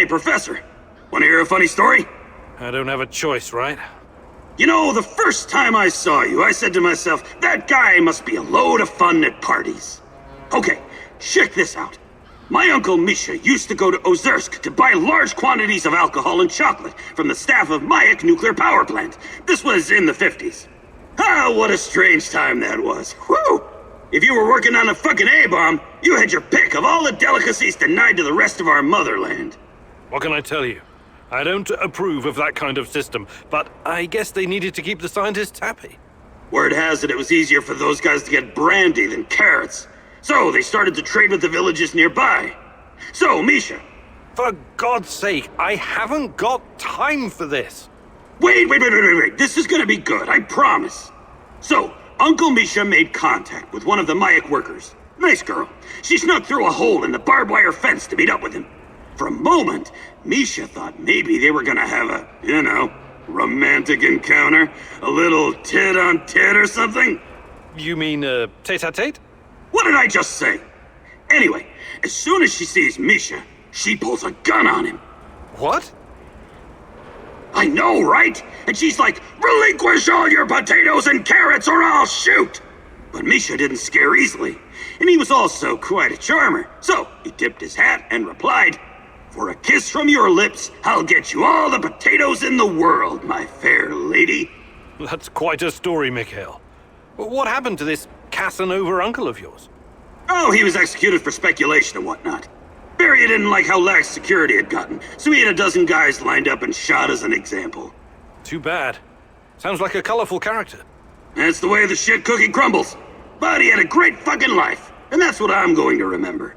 Professor. Want to hear a funny story? I don't have a choice, right? You know, the first time I saw you, I said to myself, that guy must be a load of fun at parties. Okay, check this out. My uncle Misha used to go to Ozersk to buy large quantities of alcohol and chocolate from the staff of Mayak nuclear power plant. This was in the 50s. Ah, what a strange time that was. Whew! If you were working on a fucking A-bomb, you had your pick of all the delicacies denied to the rest of our motherland. What can I tell you? I don't approve of that kind of system, but I guess they needed to keep the scientists happy. Word has it was easier for those guys to get brandy than carrots. So they started to trade with the villages nearby. So, Misha. For God's sake, I haven't got time for this. Wait. This is gonna be good, I promise. So, Uncle Misha made contact with one of the Mayak workers. Nice girl. She snuck through a hole in the barbed wire fence to meet up with him. For a moment, Misha thought maybe they were gonna have a, romantic encounter. A little tit-on-tit or something. You mean, tete-a-tete? What did I just say? Anyway, as soon as she sees Misha, she pulls a gun on him. What? I know, right? And she's like, relinquish all your potatoes and carrots or I'll shoot! But Misha didn't scare easily, and he was also quite a charmer. So he tipped his hat and replied, for a kiss from your lips, I'll get you all the potatoes in the world, my fair lady. That's quite a story, Mikhail. What happened to this Casanova uncle of yours? Oh, he was executed for speculation and whatnot. Beria didn't like how lax security had gotten, so he had a dozen guys lined up and shot as an example. Too bad. Sounds like a colorful character. That's the way the shit cookie crumbles. But he had a great fucking life, and that's what I'm going to remember.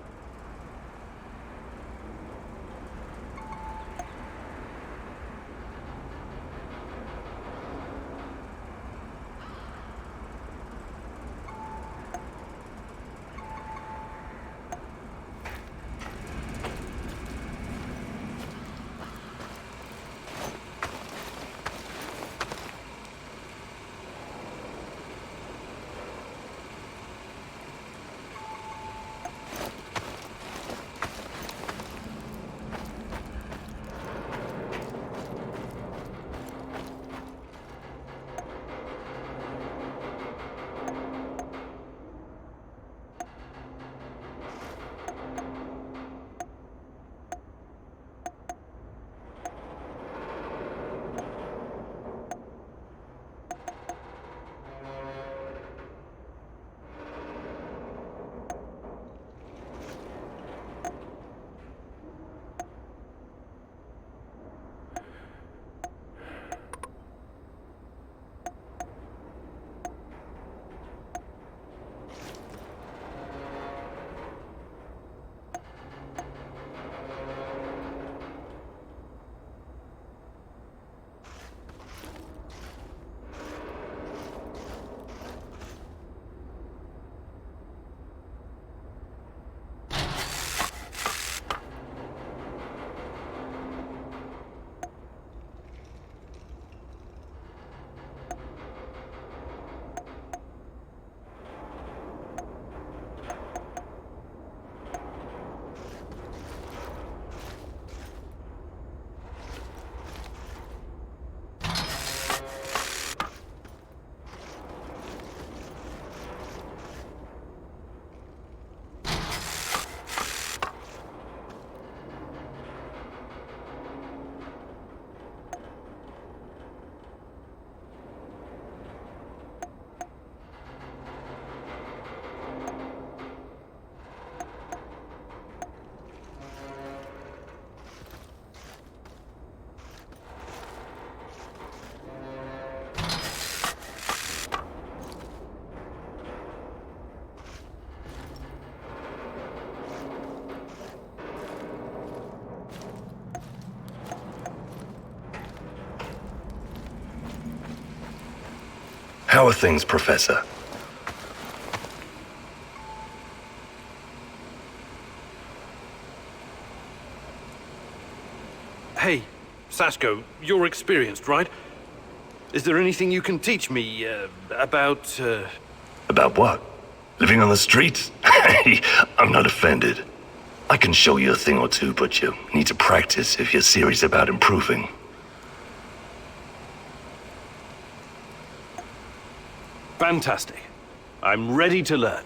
How are things, Professor? Hey, Sashko, you're experienced, right? Is there anything you can teach me, about, About what? Living on the streets? I'm not offended. I can show you a thing or two, but you need to practice if you're serious about improving. Fantastic. I'm ready to learn.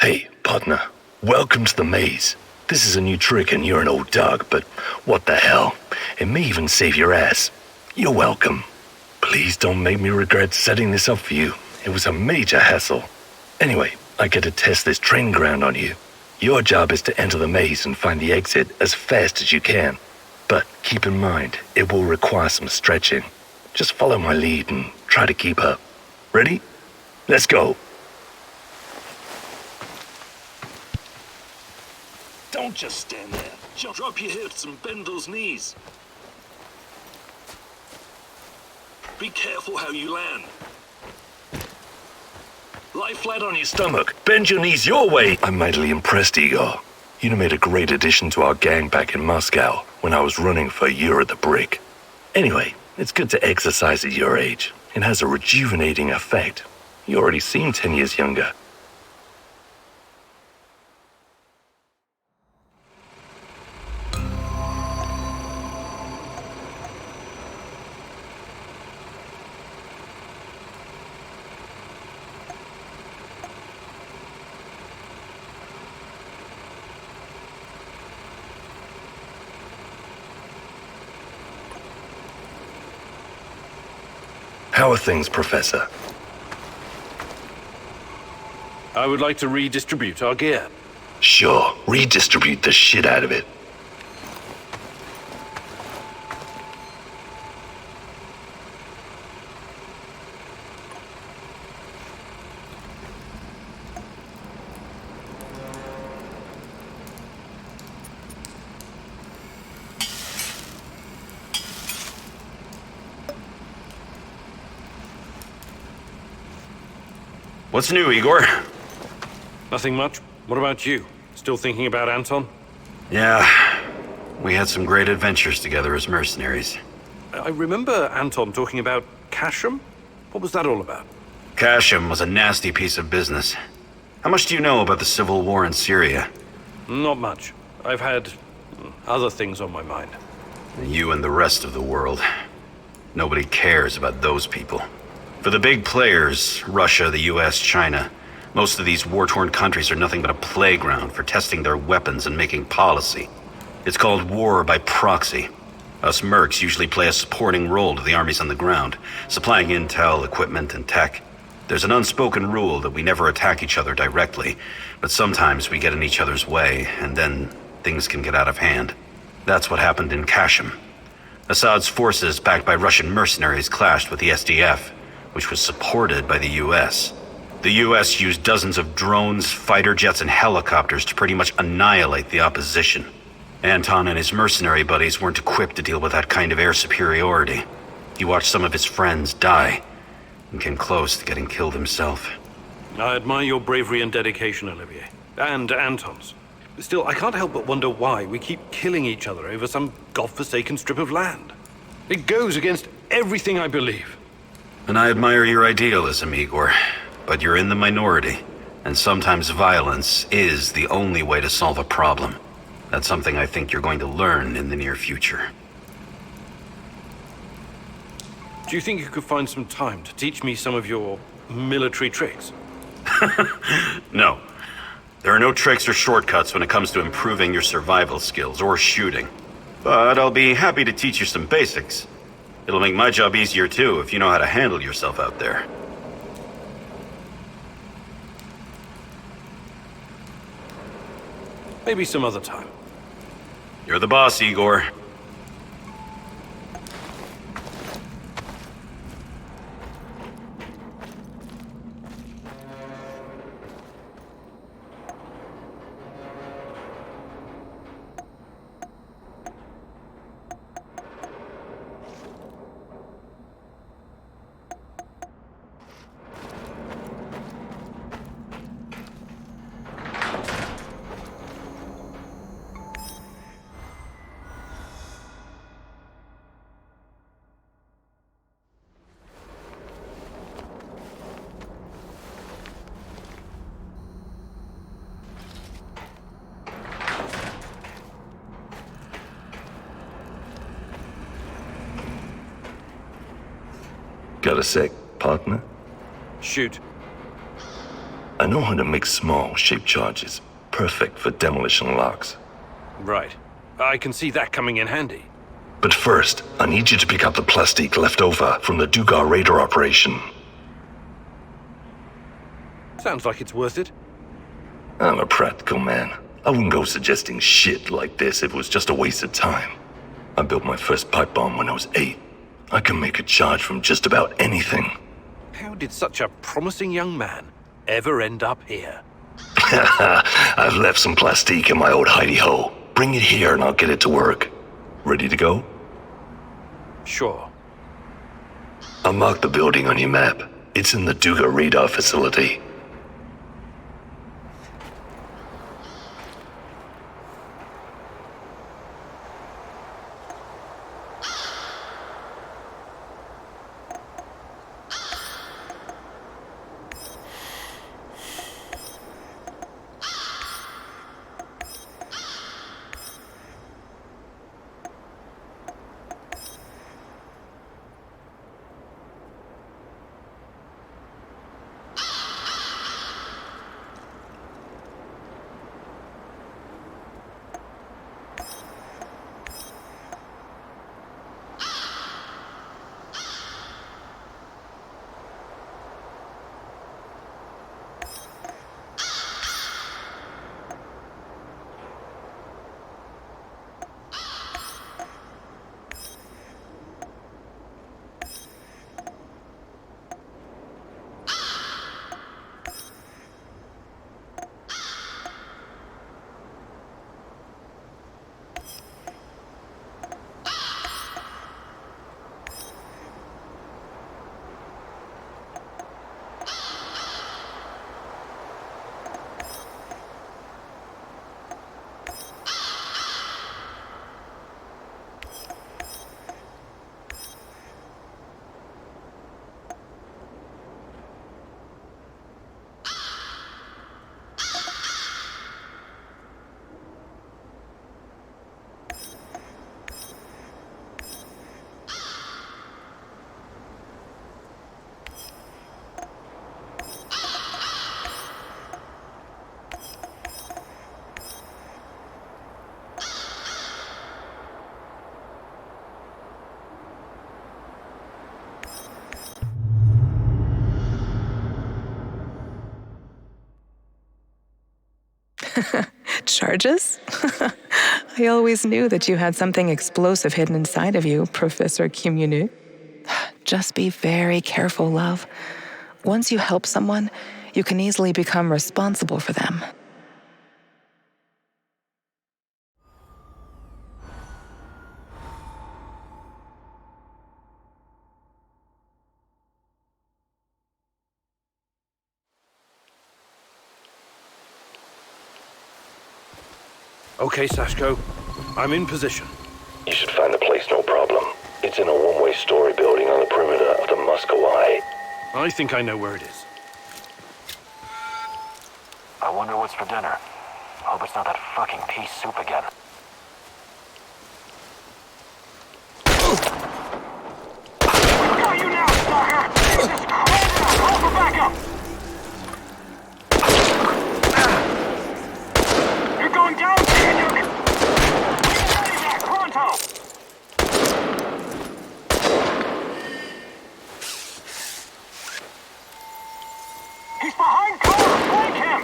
Hey, partner. Welcome to the maze. This is a new trick and you're an old dog, but what the hell? It may even save your ass. You're welcome. Please don't make me regret setting this up for you. It was a major hassle. Anyway, I get to test this training ground on you. Your job is to enter the maze and find the exit as fast as you can. But keep in mind, it will require some stretching. Just follow my lead and try to keep up. Ready? Let's go. Don't just stand there. Drop your hips and bend those knees. Be careful how you land. Lie flat on your stomach. Bend your knees your way. I'm mightily impressed, Igor. You made a great addition to our gang back in Moscow when I was running for a year at the Brick. Anyway, it's good to exercise at your age. It has a rejuvenating effect. You already seem 10 years younger. How are things, Professor? I would like to redistribute our gear. Sure, redistribute the shit out of it. What's new, Igor? Nothing much. What about you? Still thinking about Anton? Yeah, we had some great adventures together as mercenaries. I remember Anton talking about Kasham. What was that all about? Kasham was a nasty piece of business. How much do you know about the civil war in Syria? Not much. I've had other things on my mind. You and the rest of the world. Nobody cares about those people. For the big players, Russia, the US, China, most of these war-torn countries are nothing but a playground for testing their weapons and making policy. It's called war by proxy. Us mercs usually play a supporting role to the armies on the ground, supplying intel, equipment, and tech. There's an unspoken rule that we never attack each other directly, but sometimes we get in each other's way, and then things can get out of hand. That's what happened in Kasham. Assad's forces, backed by Russian mercenaries, clashed with the SDF, which was supported by the US. The US used dozens of drones, fighter jets, and helicopters to pretty much annihilate the opposition. Anton and his mercenary buddies weren't equipped to deal with that kind of air superiority. He watched some of his friends die, and came close to getting killed himself. I admire your bravery and dedication, Olivier. And Anton's. Still, I can't help but wonder why we keep killing each other over some godforsaken strip of land. It goes against everything I believe. And I admire your idealism, Igor, but you're in the minority, and sometimes violence is the only way to solve a problem. That's something I think you're going to learn in the near future. Do you think you could find some time to teach me some of your military tricks? No. There are no tricks or shortcuts when it comes to improving your survival skills or shooting. But I'll be happy to teach you some basics. It'll make my job easier too if you know how to handle yourself out there. Maybe some other time. You're the boss, Igor. Got a sec, partner? Shoot. I know how to make small, shaped charges. Perfect for demolition locks. Right. I can see that coming in handy. But first, I need you to pick up the plastique left over from the Dugar radar operation. Sounds like it's worth it. I'm a practical man. I wouldn't go suggesting shit like this if it was just a waste of time. I built my first pipe bomb when I was 8. I can make a charge from just about anything. How did such a promising young man ever end up here? I've left some plastique in my old hidey-hole. Bring it here and I'll get it to work. Ready to go? Sure. I'll mark the building on your map. It's in the Duga radar facility. Charges? I always knew that you had something explosive hidden inside of you, Professor Kimunu. Just be very careful, love. Once you help someone, you can easily become responsible for them. Okay, Sashko. I'm in position. You should find the place no problem. It's in a one-way story building on the perimeter of the Muscovy. I think I know where it is. I wonder what's for dinner. Hope it's not that fucking pea soup again. Got you now, stalker! Jesus, call for backup! You're going down, Daniel! Get ready there, pronto! He's behind cover! Flank him!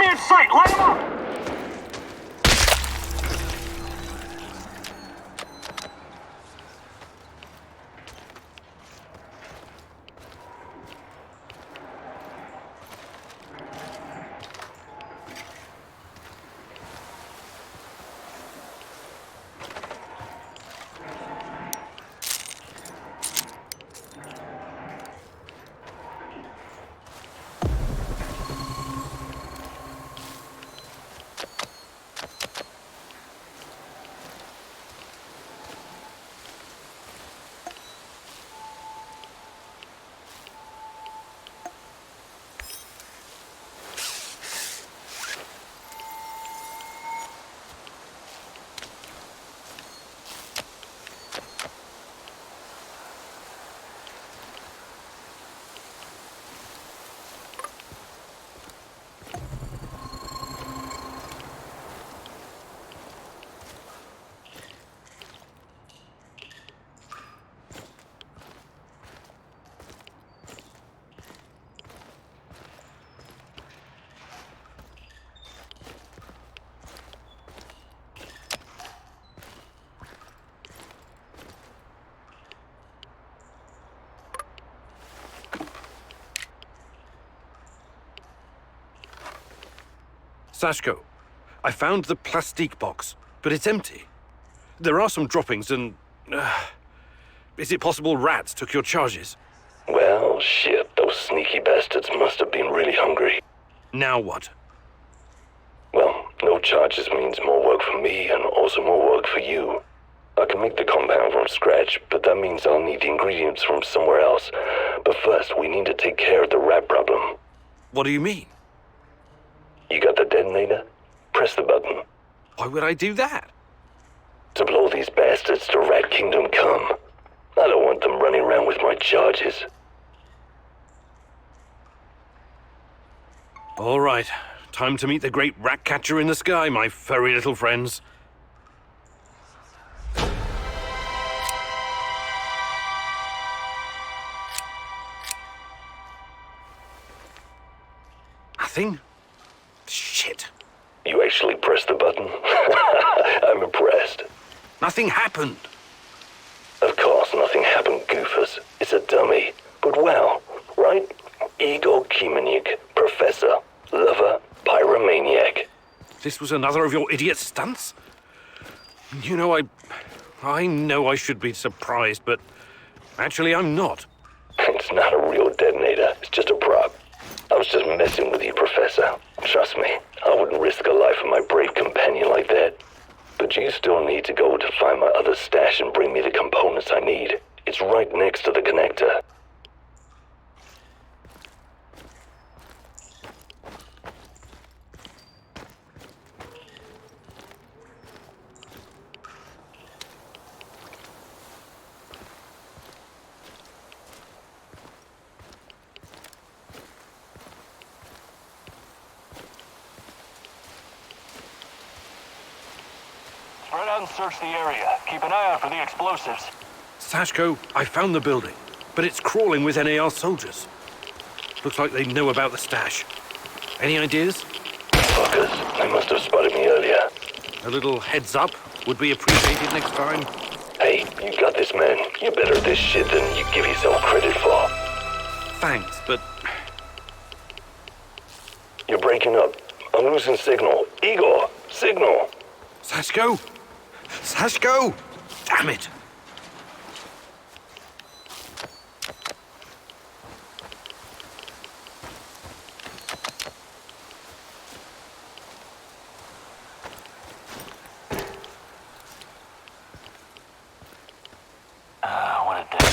in sight! Light him up! Sashko, I found the plastique box, but it's empty. There are some droppings and... is it possible rats took your charges? Well, shit, those sneaky bastards must have been really hungry. Now what? Well, no charges means more work for me and also more work for you. I can make the compound from scratch, but that means I'll need the ingredients from somewhere else. But first, we need to take care of the rat problem. What do you mean? You got the detonator? Press the button. Why would I do that? To blow these bastards to Rat Kingdom come. I don't want them running around with my charges. All right, time to meet the great rat catcher in the sky, my furry little friends. Nothing? Shit. You actually pressed the button? I'm impressed. Nothing happened. Of course nothing happened, goofus. It's a dummy. But well, right? Igor Kimenyuk, professor, lover, pyromaniac. This was another of your idiot stunts? You know, I know I should be surprised, but actually I'm not. It's not a real detonator. It's just a prop. I was just messing with you, Professor. Trust me, I wouldn't risk the life of my brave companion like that. But you still need to go to find my other stash and bring me the components I need. It's right next to the connector. Spread out and search the area. Keep an eye out for the explosives. Sashko, I found the building, but it's crawling with NAR soldiers. Looks like they know about the stash. Any ideas? Fuckers, they must have spotted me earlier. A little heads up would be appreciated next time. Hey, you got this, man. You're better at this shit than you give yourself credit for. Thanks, but You're breaking up. I'm losing signal. Igor, signal. Sashko? Sashko! Damn it! What a day.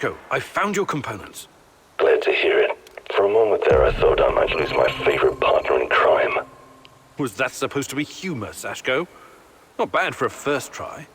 Sashko, I found your components. Glad to hear it. For a moment there, I thought I might lose my favorite partner in crime. Was that supposed to be humor, Sashko? Not bad for a first try.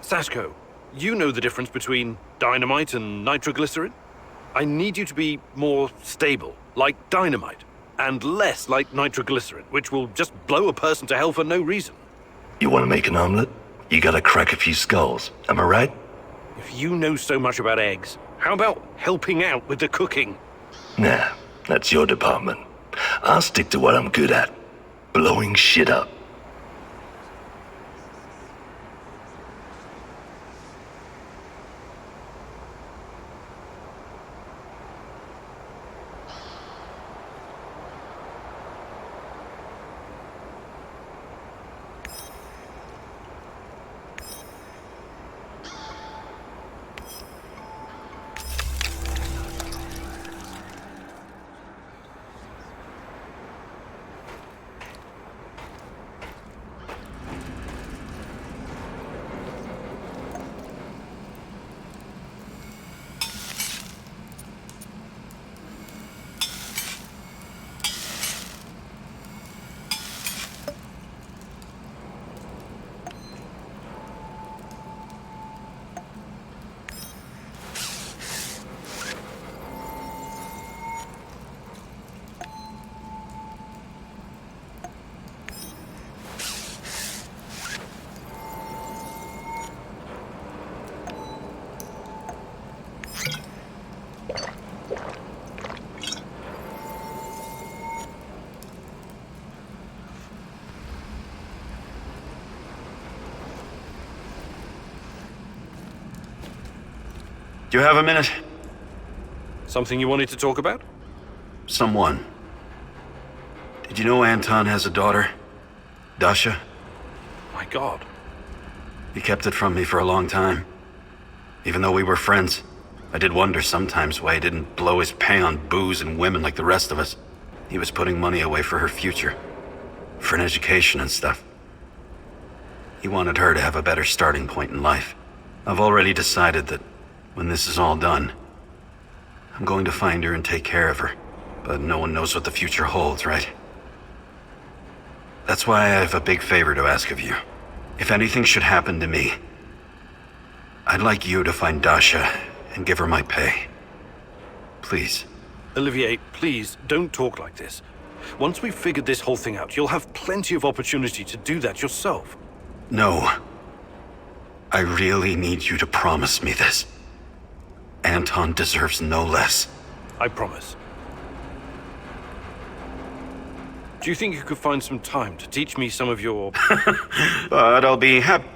Sashko, you know the difference between dynamite and nitroglycerin? I need you to be more stable, like dynamite, and less like nitroglycerin, which will just blow a person to hell for no reason. You want to make an omelet? You gotta crack a few skulls. Am I right? If you know so much about eggs, how about helping out with the cooking? Nah, that's your department. I'll stick to what I'm good at. Blowing shit up. Do you have a minute? Something you wanted to talk about? Someone. Did you know Anton has a daughter? Dasha? My God. He kept it from me for a long time. Even though we were friends, I did wonder sometimes why he didn't blow his pay on booze and women like the rest of us. He was putting money away for her future. For an education and stuff. He wanted her to have a better starting point in life. I've already decided that when this is all done, I'm going to find her and take care of her. But no one knows what the future holds, right? That's why I have a big favor to ask of you. If anything should happen to me, I'd like you to find Dasha and give her my pay. Please. Olivier, please, don't talk like this. Once we've figured this whole thing out, you'll have plenty of opportunity to do that yourself. No. I really need you to promise me this. Anton deserves no less. I promise. Do you think you could find some time to teach me some of your... But I'll be happy.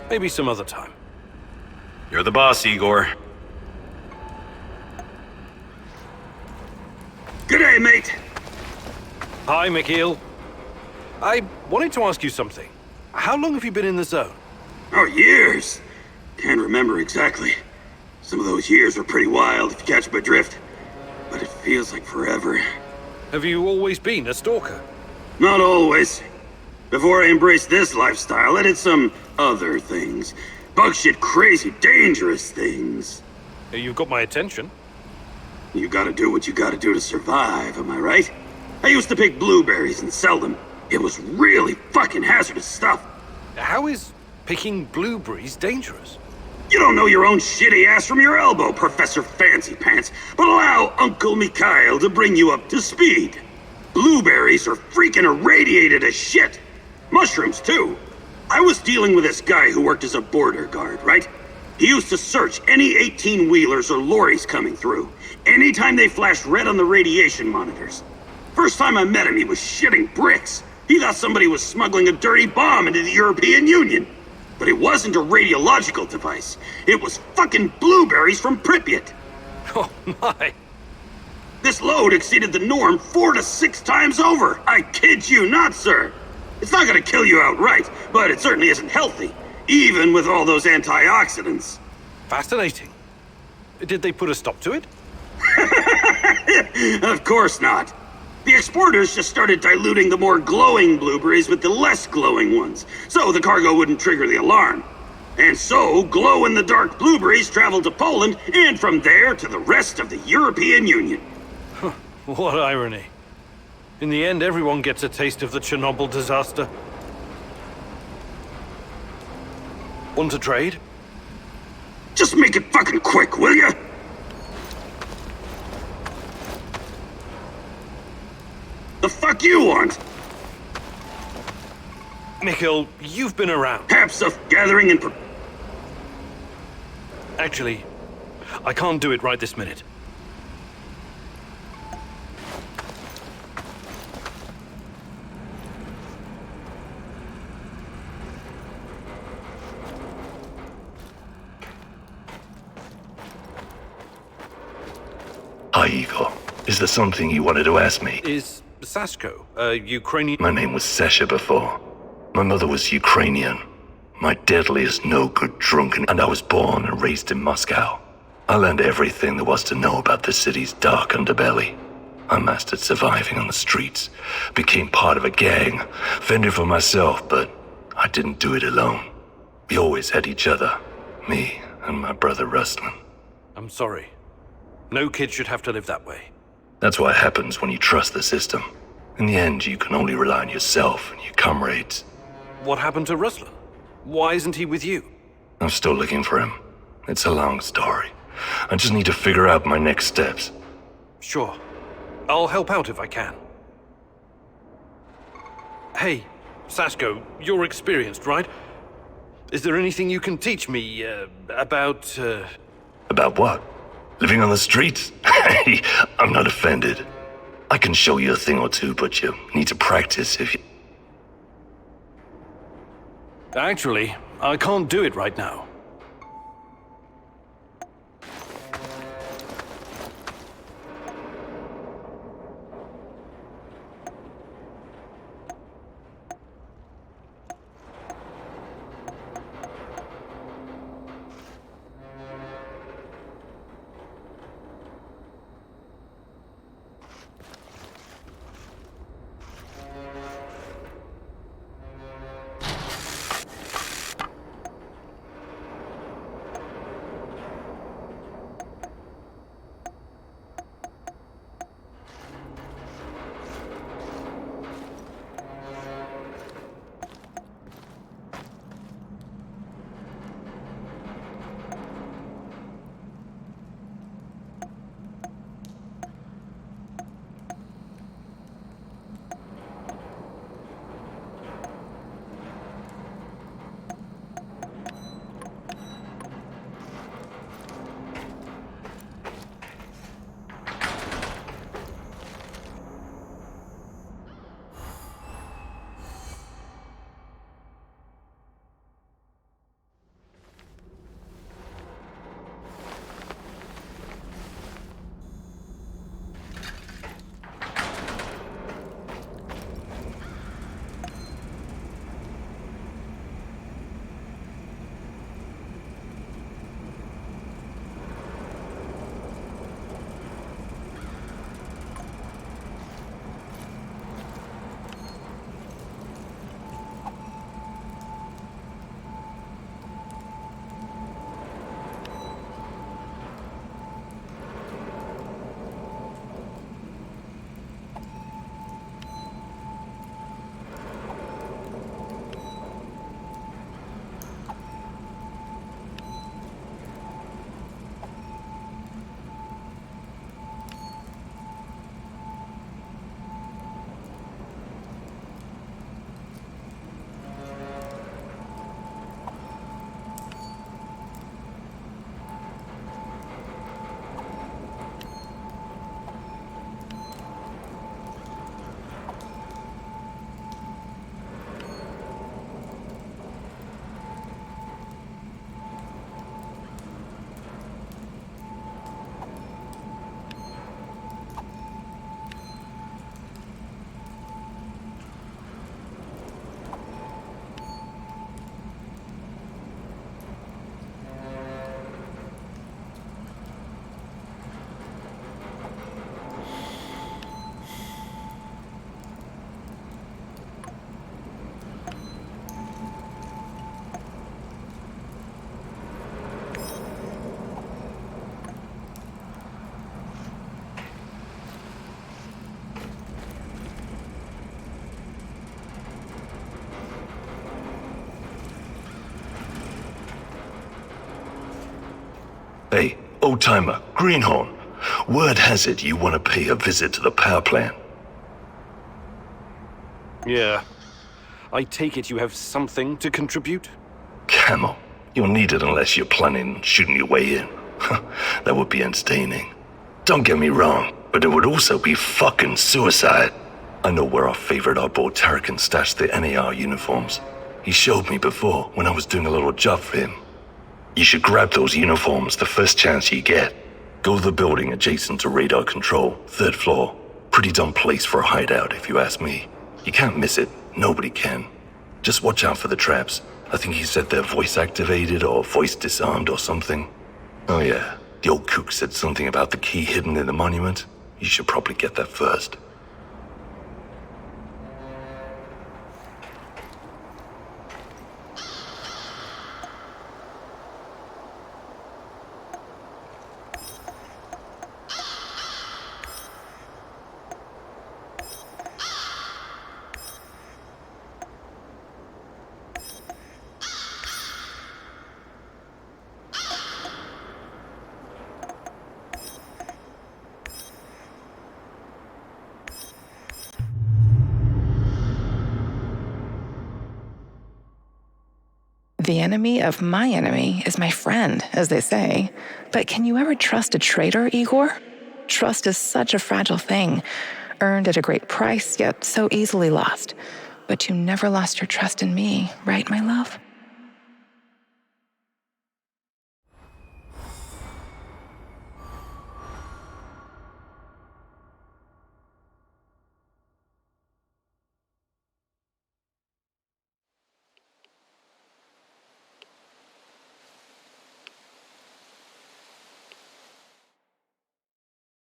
Maybe some other time. You're the boss, Igor. G'day, mate. Hi, Mikhail. I wanted to ask you something. How long have you been in the zone? Oh, years. Can't remember exactly. Some of those years were pretty wild, if you catch my drift. But it feels like forever. Have you always been a stalker? Not always. Before I embraced this lifestyle, I did some other things. Bug shit, crazy, dangerous things. You've got my attention. You gotta do what you gotta do to survive, am I right? I used to pick blueberries and sell them. It was really fucking hazardous stuff. How is picking blueberries dangerous? You don't know your own shitty ass from your elbow, Professor Fancy Pants, but allow Uncle Mikhail to bring you up to speed. Blueberries are freaking irradiated as shit. Mushrooms, too. I was dealing with this guy who worked as a border guard, right? He used to search any 18-wheelers or lorries coming through, anytime they flashed red on the radiation monitors. First time I met him, he was shitting bricks. He thought somebody was smuggling a dirty bomb into the European Union. But it wasn't a radiological device. It was fucking blueberries from Pripyat. Oh my! This load exceeded the norm 4 to 6 times over. I kid you not, sir. It's not gonna kill you outright, but it certainly isn't healthy, even with all those antioxidants. Fascinating. Did they put a stop to it? Of course not. The exporters just started diluting the more glowing blueberries with the less glowing ones, so the cargo wouldn't trigger the alarm. And so, glow-in-the-dark blueberries traveled to Poland, and from there to the rest of the European Union. What irony. In the end, everyone gets a taste of the Chernobyl disaster. Want to trade? Just make it fucking quick, will ya? The fuck you want? Mikhail, you've been around. Have stuff gathering and Actually, I can't do it right this minute. Hi, Igor. Is there something you wanted to ask me? Is Sasko a Ukrainian? My name was Sasha before. My mother was Ukrainian. My deadliest no-good drunken, and I was born and raised in Moscow. I learned everything there was to know about the city's dark underbelly. I mastered surviving on the streets, became part of a gang, fended for myself, but I didn't do it alone. We always had each other, me and my brother Ruslan. I'm sorry. No kid should have to live that way. That's what happens when you trust the system. In the end, you can only rely on yourself and your comrades. What happened to Ruslan? Why isn't he with you? I'm still looking for him. It's a long story. I just need to figure out my next steps. Sure. I'll help out if I can. Hey, Sasko, you're experienced, right? Is there anything you can teach me, about, About what? Living on the streets? I'm not offended. I can show you a thing or two, but you need to practice if you... Actually, I can't do it right now. Hey, old-timer, Greenhorn. Word has it you want to pay a visit to the power plant. Yeah. I take it you have something to contribute? Camel, you'll need it unless you're planning on shooting your way in. That would be entertaining. Don't get me wrong, but it would also be fucking suicide. I know where our favorite oddball Tarracan stashed the NAR uniforms. He showed me before when I was doing a little job for him. You should grab those uniforms the first chance you get. Go to the building adjacent to radar control, 3rd floor. Pretty dumb place for a hideout, if you ask me. You can't miss it. Nobody can. Just watch out for the traps. I think he said they're voice activated or voice disarmed or something. Oh yeah, the old kook said something about the key hidden in the monument. You should probably get that first. The enemy of my enemy is my friend, as they say. But can you ever trust a traitor, Igor? Trust is such a fragile thing, earned at a great price, yet so easily lost. But you never lost your trust in me, right, my love?